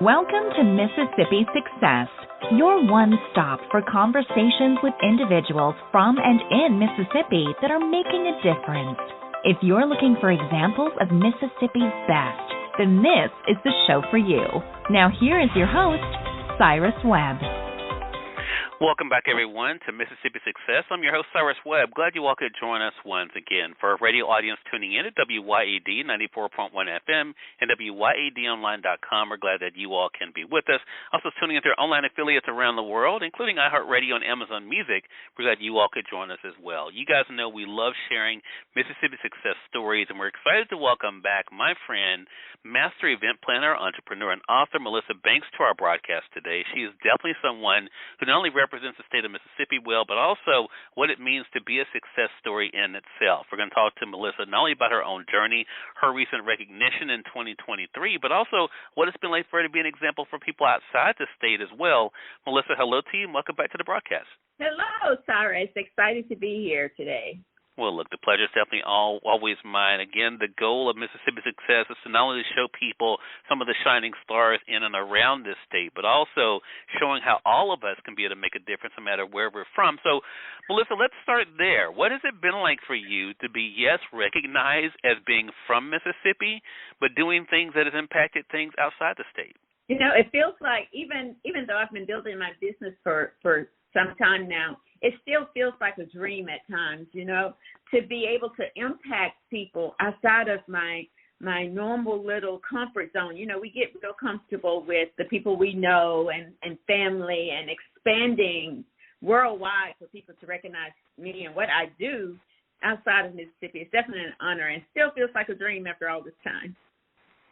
Welcome to Mississippi Success, your one stop for conversations with individuals from and in Mississippi that are making a difference. If you're looking for examples of Mississippi's best, then this is the show for you. Now here is your host, Cyrus Webb. Welcome back, everyone, to Mississippi Success. I'm your host, Cyrus Webb. Glad you all could join us once again. For our radio audience tuning in at WYAD 94.1 FM and WYADonline.com, we're glad that you all can be with us. Also tuning in through online affiliates around the world, including iHeartRadio and Amazon Music. We're glad you all could join us as well. You guys know we love sharing Mississippi success stories, and we're excited to welcome back my friend, master event planner, entrepreneur, and author Melissa Banks to our broadcast today. She is definitely someone who not only represents the state of Mississippi well, but also what it means to be a success story in itself. We're going to talk to Melissa not only about her own journey, her recent recognition in 2023, but also what it's been like for her to be an example for people outside the state as well. Melissa, hello to you, and welcome back to the broadcast. Hello, Cyrus. Excited to be here today. Well, look, the pleasure is definitely always mine. Again, the goal of Mississippi Success is to not only show people some of the shining stars in and around this state, but also showing how all of us can be able to make a difference no matter where we're from. So, Melissa, let's start there. What has it been like for you to be, yes, recognized as being from Mississippi, but doing things that has impacted things outside the state? You know, it feels like even though I've been building my business for some time now, it still feels like a dream at times, you know, to be able to impact people outside of my normal little comfort zone. You know, we get real comfortable with the people we know and family, and expanding worldwide for people to recognize me and what I do outside of Mississippi. It's definitely an honor, and still feels like a dream after all this time.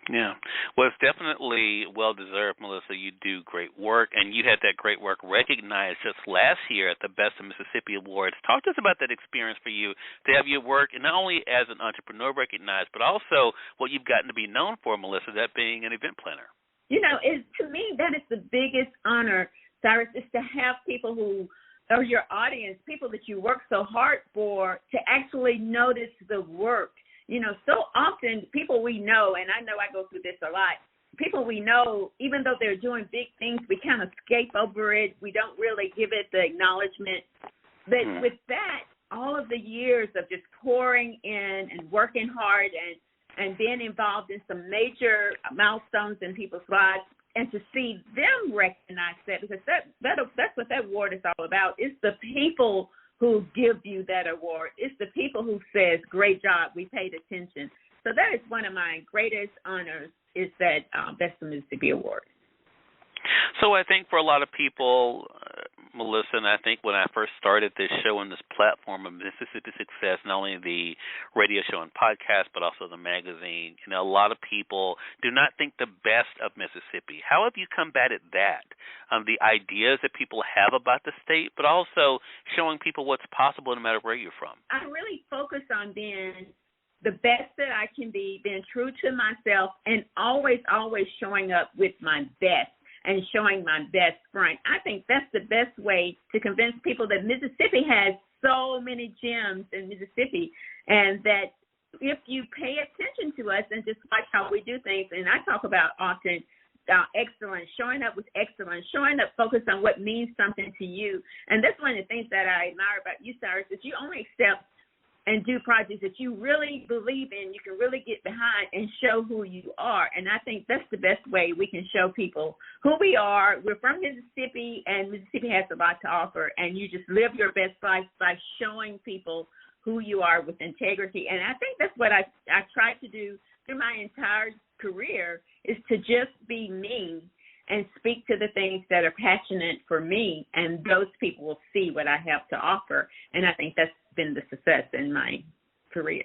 Yeah. Well, it's definitely well-deserved, Melissa. You do great work, and you had that great work recognized just last year at the Best of Mississippi Awards. Talk to us about that experience for you to have your work, and not only as an entrepreneur recognized, but also what you've gotten to be known for, Melissa, that being an event planner. You know, to me, that is the biggest honor, Cyrus, is to have people who are your audience, people that you work so hard for, to actually notice the work. You know, so often people we know, and I know I go through this a lot, people we know, even though they're doing big things, we kind of skate over it. We don't really give it the acknowledgement. But with that, all of the years of just pouring in and working hard and being involved in some major milestones in people's lives, and to see them recognize that, because that's what that award is all about. It's the people who give you that award. It's the people who says, great job, we paid attention. So that is one of my greatest honors, is that Best of Mississippi Award. So I think for a lot of people, Melissa, and I think when I first started this show and this platform of Mississippi Success, not only the radio show and podcast, but also the magazine, you know, a lot of people do not think the best of Mississippi. How have you combated that? The ideas that people have about the state, but also showing people what's possible no matter where you're from. I really focus on being the best that I can be, being true to myself, and always showing up with my best and showing my best front. I think that's the best way to convince people that Mississippi has so many gems in Mississippi, and that if you pay attention to us and just watch how we do things, and I talk about often excellence, showing up with excellence, showing up focused on what means something to you. And that's one of the things that I admire about you, Cyrus, is you only accept and do projects that you really believe in, you can really get behind and show who you are. And I think that's the best way we can show people who we are. We're from Mississippi, and Mississippi has a lot to offer, and you just live your best life by showing people who you are with integrity. And I think that's what I try to do through my entire career, is to just be me and speak to the things that are passionate for me, and those people will see what I have to offer. And I think that's been the success in my career.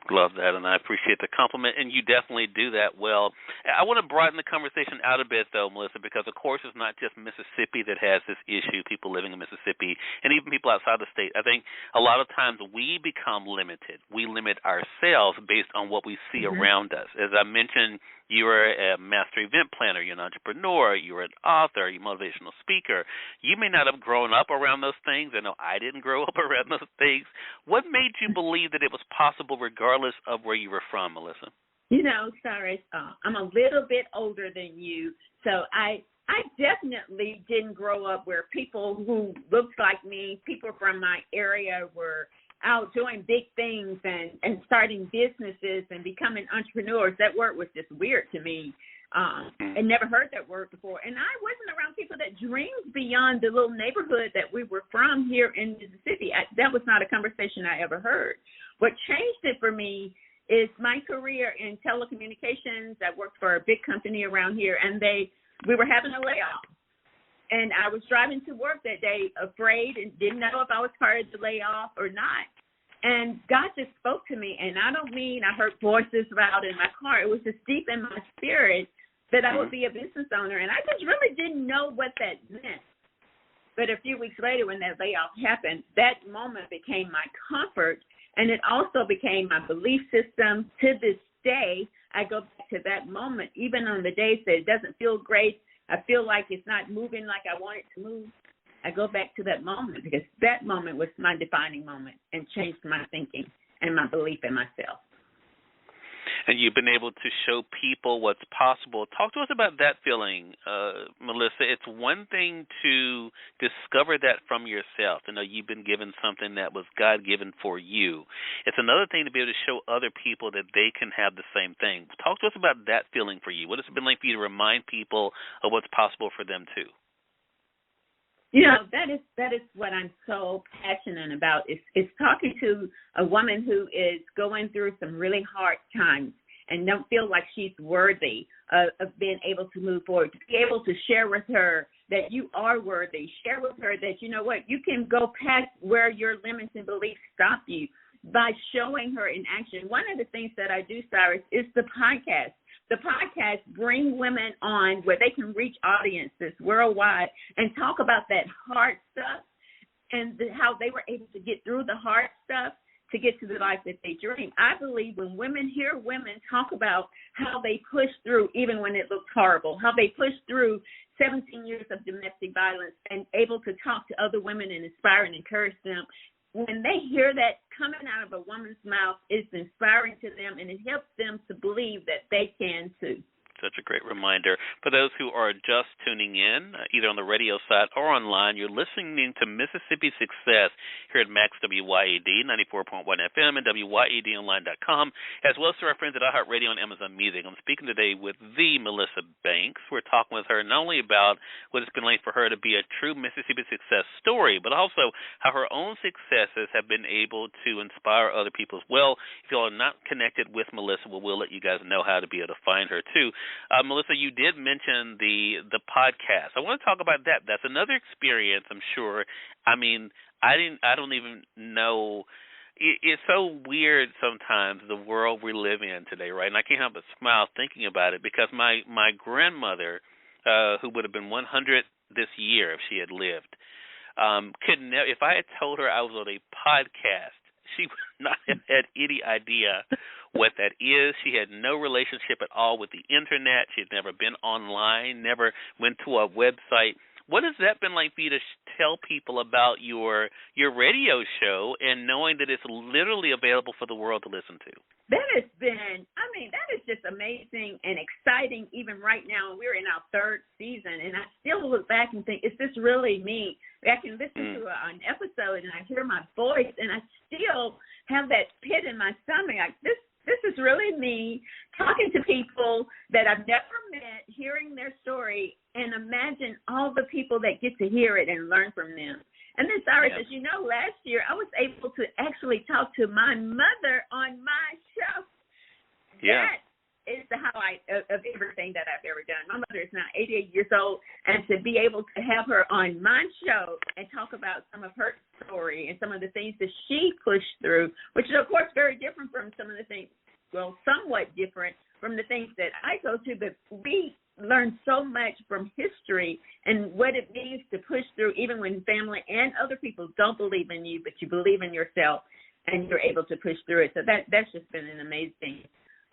Love that, and I appreciate the compliment, and you definitely do that well. I want to broaden the conversation out a bit, though, Melissa, because, of course, it's not just Mississippi that has this issue, people living in Mississippi, and even people outside the state. I think a lot of times we become limited. We limit ourselves based on what we see around us. As I mentioned, you're a master event planner, you're an entrepreneur, you're an author, you're a motivational speaker. You may not have grown up around those things. I know I didn't grow up around those things. What made you believe that it was possible regardless of where you were from, Melissa? You know, Cyrus, I'm a little bit older than you, so I definitely didn't grow up where people who looked like me, people from my area, were out doing big things and starting businesses and becoming entrepreneurs. That word was just weird to me. I never heard that word before. And I wasn't around people that dreamed beyond the little neighborhood that we were from here in Mississippi. That was not a conversation I ever heard. What changed it for me is my career in telecommunications. I worked for a big company around here, and we were having a layoff. And I was driving to work that day afraid and didn't know if I was part of the layoff or not. And God just spoke to me, and I don't mean I heard voices loud in my car. It was just deep in my spirit that I would be a business owner, and I just really didn't know what that meant. But a few weeks later when that layoff happened, that moment became my comfort, and it also became my belief system. To this day, I go back to that moment, even on the days that it doesn't feel great, I feel like it's not moving like I want it to move. I go back to that moment because that moment was my defining moment and changed my thinking and my belief in myself. And you've been able to show people what's possible. Talk to us about that feeling, Melissa. It's one thing to discover that from yourself, to know you've been given something that was God-given for you. It's another thing to be able to show other people that they can have the same thing. Talk to us about that feeling for you. What has it been like for you to remind people of what's possible for them too? You know, that is what I'm so passionate about. It's talking to a woman who is going through some really hard times and don't feel like she's worthy of being able to move forward, to be able to share with her that you are worthy, share with her that, you know what, you can go past where your limits and beliefs stop you by showing her in action. One of the things that I do, Cyrus, is the podcast. The podcast bring women on where they can reach audiences worldwide and talk about that hard stuff and how they were able to get through the hard stuff to get to the life that they dream. I believe when women hear women talk about how they push through even when it looks horrible, how they push through 17 years of domestic violence and able to talk to other women and inspire and encourage them, when they hear that coming out of a woman's mouth, it's inspiring to them, and it helps them to believe that they can too. Such a great reminder. For those who are just tuning in, either on the radio side or online, you're listening to Mississippi Success here at Max WYED 94.1 FM and WYEDonline.com, as well as to our friends at iHeartRadio and Amazon Music. I'm speaking today with the Melissa Banks. We're talking with her not only about what it's been like for her to be a true Mississippi success story, but also how her own successes have been able to inspire other people as well. If you are not connected with Melissa, we'll let you guys know how to be able to find her too. Melissa, you did mention the podcast. I want to talk about that. That's another experience, I'm sure. I mean, I don't even know. It's so weird sometimes, the world we live in today, right? And I can't help but smile thinking about it because my grandmother, who would have been 100 this year if she had lived, could never. If I had told her I was on a podcast, she would not have had any idea what that is. She had no relationship at all with the Internet. She had never been online, never went to a website. What has that been like for you to tell people about your radio show and knowing that it's literally available for the world to listen to? That has been, that is just amazing and exciting even right now. We're in our third season, and I still look back and think, is this really me? I can listen to an episode, and I hear my voice, and I still have that pit in my stomach. Like, this is really me talking to people that I've never met, hearing their story, and imagine all the people that get to hear it and learn from them. And then, Cyrus, as you know, last year I was able to actually talk to my mother on my show. Yeah. That is the highlight of everything that I've ever done. My mother is now 88 years old, and to be able to have her on my show and talk about some of her story and some of the things that she pushed through, which is, of course, very different from some of the things, well, somewhat different from the things that I go to, but we learn so much from history and what it means to push through even when family and other people don't believe in you, but you believe in yourself and you're able to push through it. So that's just been an amazing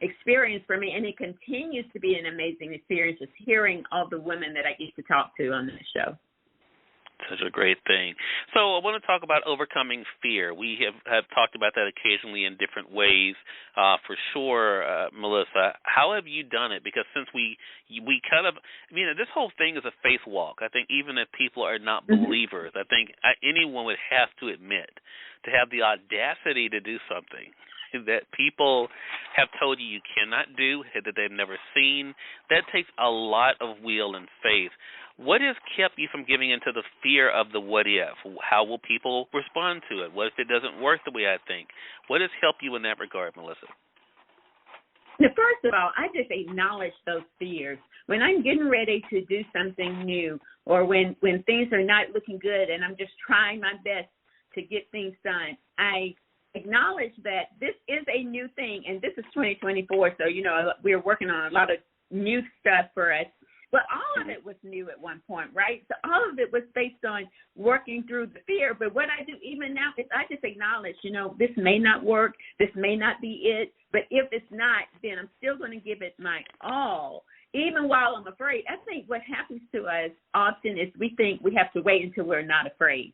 experience for me, and it continues to be an amazing experience just hearing all the women that I get to talk to on this show. Such a great thing. So I want to talk about overcoming fear. We have talked about that occasionally in different ways, for sure, Melissa. How have you done it? Because since we kind of, this whole thing is a faith walk. I think even if people are not believers, I think anyone would have to admit, to have the audacity to do something that people have told you cannot do, that they've never seen, that takes a lot of will and faith. What has kept you from giving into the fear of the what if? How will people respond to it? What if it doesn't work the way I think? What has helped you in that regard, Melissa? Now, first of all, I just acknowledge those fears. When I'm getting ready to do something new, or when things are not looking good and I'm just trying my best to get things done, I acknowledge that this is a new thing, and this is 2024, so, we're working on a lot of new stuff for us. But all of it was new at one point, right? So all of it was based on working through the fear. But what I do even now is I just acknowledge, this may not work. This may not be it. But if it's not, then I'm still going to give it my all, even while I'm afraid. I think what happens to us often is we think we have to wait until we're not afraid.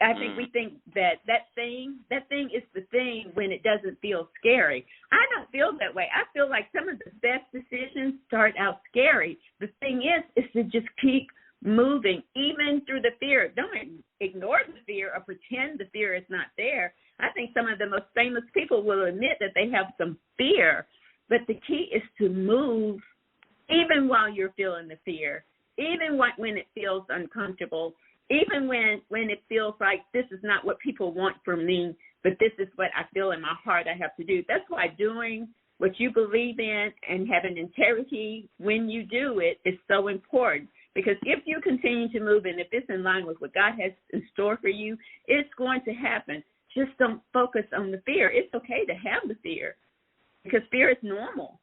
I think we think that thing is the thing when it doesn't feel scary. I don't feel that way. I feel like some of the best decisions start out scary. The thing is to just keep moving, even through the fear. Don't ignore the fear or pretend the fear is not there. I think some of the most famous people will admit that they have some fear, but the key is to move even while you're feeling the fear, even when it feels uncomfortable, even when it feels like this is not what people want from me, but this is what I feel in my heart I have to do. That's why doing what you believe in and having integrity when you do it is so important. Because if you continue to move and if it's in line with what God has in store for you, it's going to happen. Just don't focus on the fear. It's okay to have the fear because fear is normal.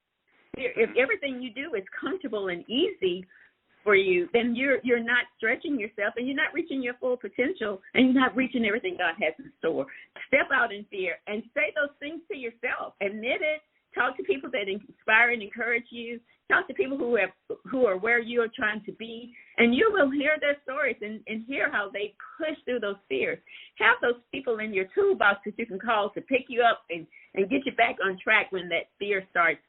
If everything you do is comfortable and easy for you, then you're not stretching yourself and you're not reaching your full potential and you're not reaching everything God has in store. Step out in fear and say those things to yourself. Admit it. Talk to people that inspire and encourage you. Talk to people who are where you are trying to be, and you will hear their stories and hear how they push through those fears. Have those people in your toolbox that you can call to pick you up and get you back on track when that fear starts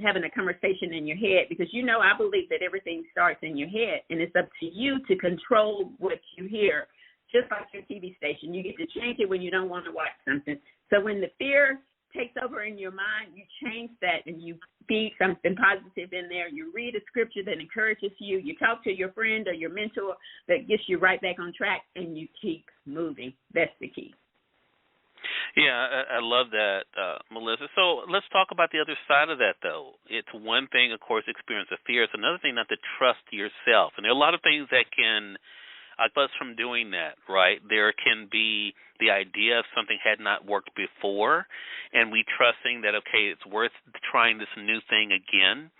having a conversation in your head, because I believe that everything starts in your head, and it's up to you to control what you hear, just like your TV station. You get to change it when you don't want to watch something. So when the fear takes over in your mind, you change that and you feed something positive in there. You read a scripture that encourages you. You talk to your friend or your mentor that gets you right back on track, and you keep moving. That's the key. Yeah, I love that, Melissa. So let's talk about the other side of that, though. It's one thing, of course, experience of fear. It's another thing not to trust yourself. And there are a lot of things that can keep us from doing that, right? There can be the idea of something had not worked before, and we trusting that, okay, it's worth trying this new thing again.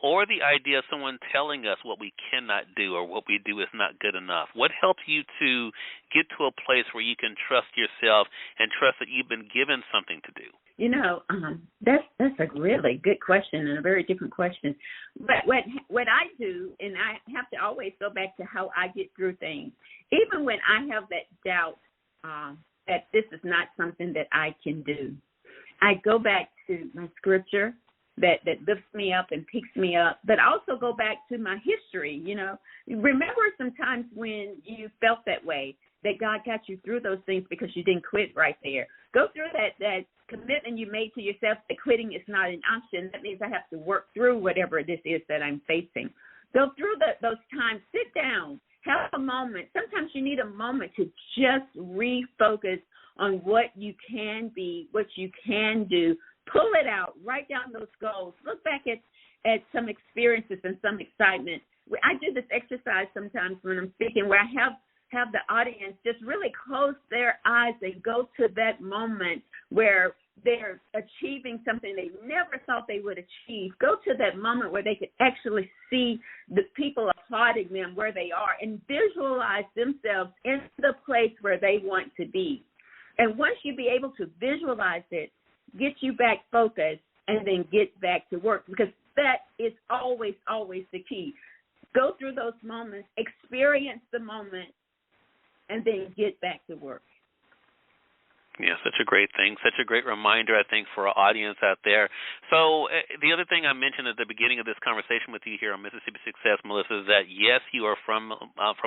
Or the idea of someone telling us what we cannot do or what we do is not good enough. What helps you to get to a place where you can trust yourself and trust that you've been given something to do? That's a really good question and a very different question. But what I do, and I have to always go back to how I get through things, even when I have that doubt that this is not something that I can do, I go back to my scripture that lifts me up and picks me up, but also go back to my history. Remember sometimes when you felt that way, that God got you through those things because you didn't quit right there. Go through that commitment you made to yourself that quitting is not an option. That means I have to work through whatever this is that I'm facing. Go through those times. Sit down. Have a moment. Sometimes you need a moment to just refocus on what you can be, what you can do. Pull it out. Write down those goals. Look back at some experiences and some excitement. I do this exercise sometimes when I'm speaking where I have the audience just really close their eyes and go to that moment where they're achieving something they never thought they would achieve. Go to that moment where they could actually see the people applauding them where they are and visualize themselves in the place where they want to be. And once you be able to visualize it, get you back focused, and then get back to work, because that is always, always the key. Go through those moments, experience the moment, and then get back to work. Yeah, such a great thing, such a great reminder, I think, for our audience out there. So the other thing I mentioned at the beginning of this conversation with you here on Mississippi Success, Melissa, is that, yes, you are from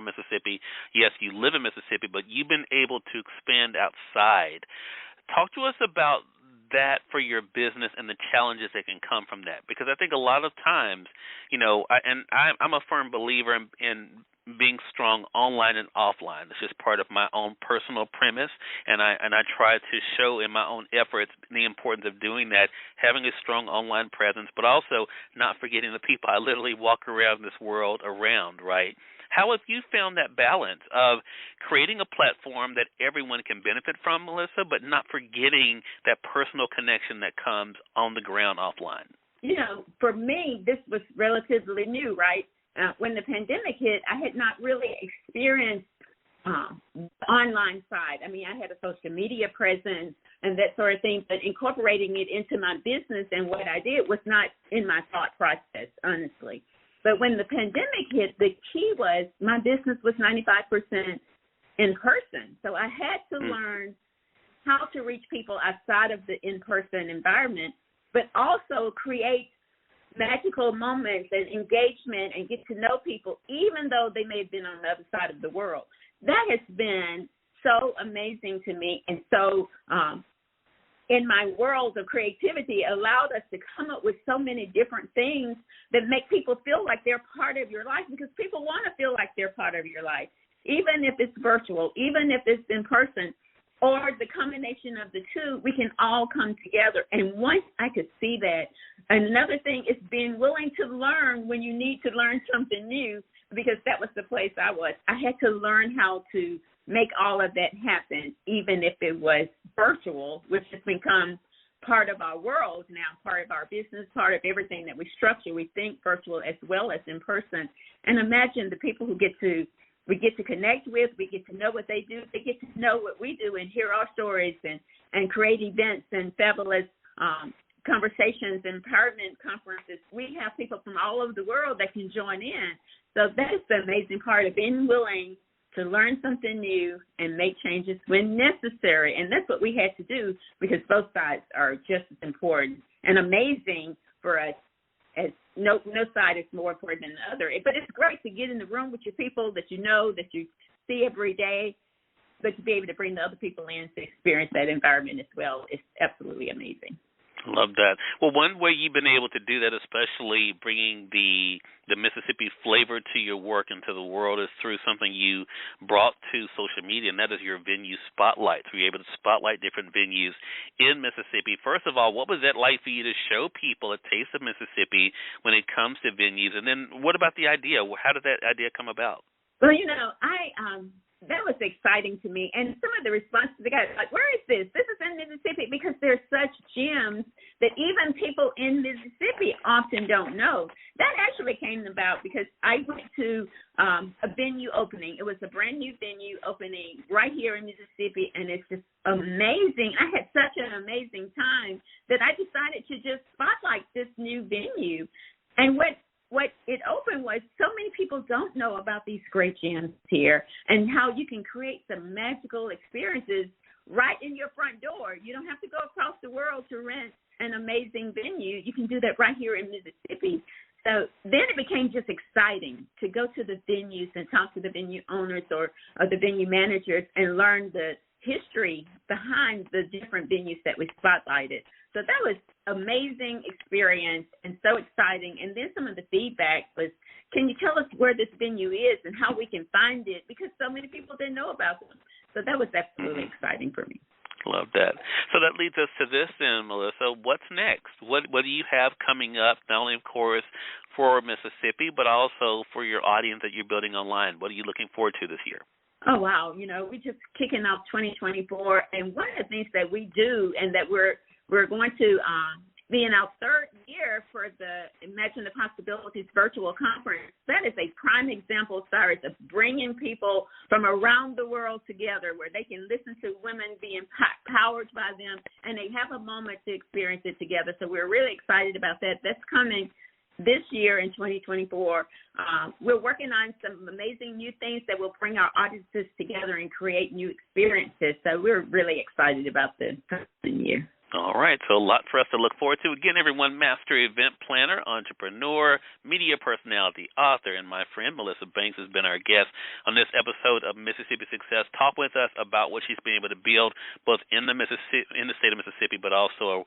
Mississippi. Yes, you live in Mississippi, but you've been able to expand outside. Talk to us about that for your business and the challenges that can come from that, because I think a lot of times, I'm a firm believer in being strong online and offline. It's just part of my own personal premise, and I try to show in my own efforts the importance of doing that, having a strong online presence, but also not forgetting the people I literally walk around this world around, right? How have you found that balance of creating a platform that everyone can benefit from, Melissa, but not forgetting that personal connection that comes on the ground offline? For me, this was relatively new, right? When the pandemic hit, I had not really experienced the online side. I mean, I had a social media presence and that sort of thing, but incorporating it into my business and what I did was not in my thought process, honestly. But when the pandemic hit, the key was my business was 95% in person. So I had to learn how to reach people outside of the in-person environment, but also create magical moments and engagement and get to know people, even though they may have been on the other side of the world. That has been so amazing to me, and so in my world of creativity allowed us to come up with so many different things that make people feel like they're part of your life, because people want to feel like they're part of your life, even if it's virtual, even if it's in person, or the combination of the two. We can all come together. And once I could see that, another thing is being willing to learn when you need to learn something new, because that was the place I was. I had to learn how to make all of that happen, even if it was virtual, which has become part of our world now, part of our business, part of everything that we structure. We think virtual as well as in person. And imagine the people who we get to connect with, we get to know what they do, they get to know what we do and hear our stories and create events and fabulous conversations, empowerment conferences. We have people from all over the world that can join in. So that is the amazing part of being willing to learn something new and make changes when necessary. And that's what we had to do, because both sides are just as important and amazing for us. As no side is more important than the other. But it's great to get in the room with your people that you know, that you see every day, but to be able to bring the other people in to experience that environment as well is absolutely amazing. Love that. Well, one way you've been able to do that, especially bringing the Mississippi flavor to your work and to the world, is through something you brought to social media, and that is your venue spotlights. Were you able to spotlight different venues in Mississippi? First of all, what was that like for you to show people a taste of Mississippi when it comes to venues? And then what about the idea? How did that idea come about? Well, that was exciting to me. And some of the responses I got, like, where is this? This is in Mississippi, because there's such gems that even people in Mississippi often don't know. That actually came about because I went to a venue opening. It was a brand new venue opening right here in Mississippi, and it's just amazing. I had such an amazing time that I decided to just spotlight this new venue. And what it opened was, so many people don't know about these great gems here and how you can create some magical experiences right in your front door. You don't have to go across the world to rent an amazing venue. You can do that right here in Mississippi. So then it became just exciting to go to the venues and talk to the venue owners or the venue managers and learn the history behind the different venues that we spotlighted. So that was amazing experience and so exciting. And then some of the feedback was, can you tell us where this venue is and how we can find it? Because so many people didn't know about them. So that was absolutely exciting for me. Love that. So that leads us to this then, Melissa. What's next? What do you have coming up, not only, of course, for Mississippi, but also for your audience that you're building online? What are you looking forward to this year? Oh, wow. We're just kicking off 2024. And one of the things that we do, and that we're going to be in our third year for the Imagine the Possibilities virtual conference. That is a prime example, Cyrus, of bringing people from around the world together where they can listen to women being empowered by them, and they have a moment to experience it together. So we're really excited about that. That's coming this year in 2024, we're working on some amazing new things that will bring our audiences together and create new experiences. So we're really excited about the coming year. All right, so a lot for us to look forward to. Again, everyone, master event planner, entrepreneur, media personality, author, and my friend Melissa Banks has been our guest on this episode of Mississippi Success. Talk with us about what she's been able to build both in the state of Mississippi, but also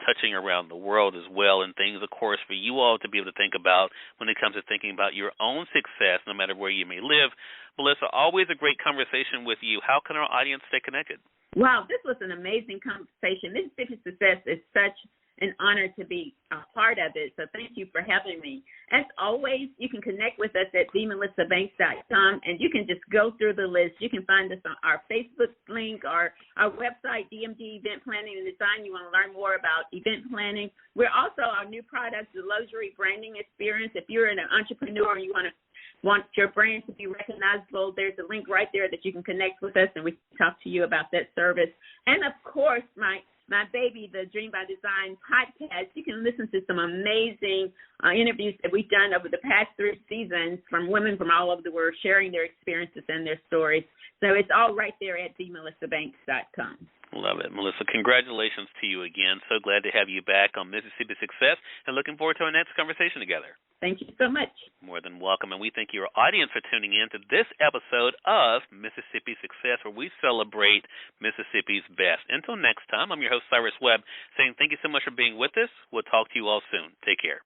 touching around the world as well, and things, of course, for you all to be able to think about when it comes to thinking about your own success, no matter where you may live. Melissa, always a great conversation with you. How can our audience stay connected? Wow, this was an amazing conversation. Mississippi Success is such an honor to be a part of it, so thank you for having me. As always, you can connect with us at themelissabanks.com, and you can just go through the list. You can find us on our Facebook link, our website, DMD Event Planning and Design. You want to learn more about event planning. We're also our new product, the luxury branding experience. If you're an entrepreneur and you want your brand to be recognizable, there's a link right there that you can connect with us, and we can talk to you about that service. And, of course, my baby, the Dream by Design podcast, you can listen to some amazing interviews that we've done over the past 3 seasons from women from all over the world sharing their experiences and their stories. So it's all right there at themelissabanks.com. Love it. Melissa, congratulations to you again. So glad to have you back on Mississippi Success, and looking forward to our next conversation together. Thank you so much. More than welcome, and we thank your audience for tuning in to this episode of Mississippi Success, where we celebrate Mississippi's best. Until next time, I'm your host, Cyrus Webb, saying thank you so much for being with us. We'll talk to you all soon. Take care.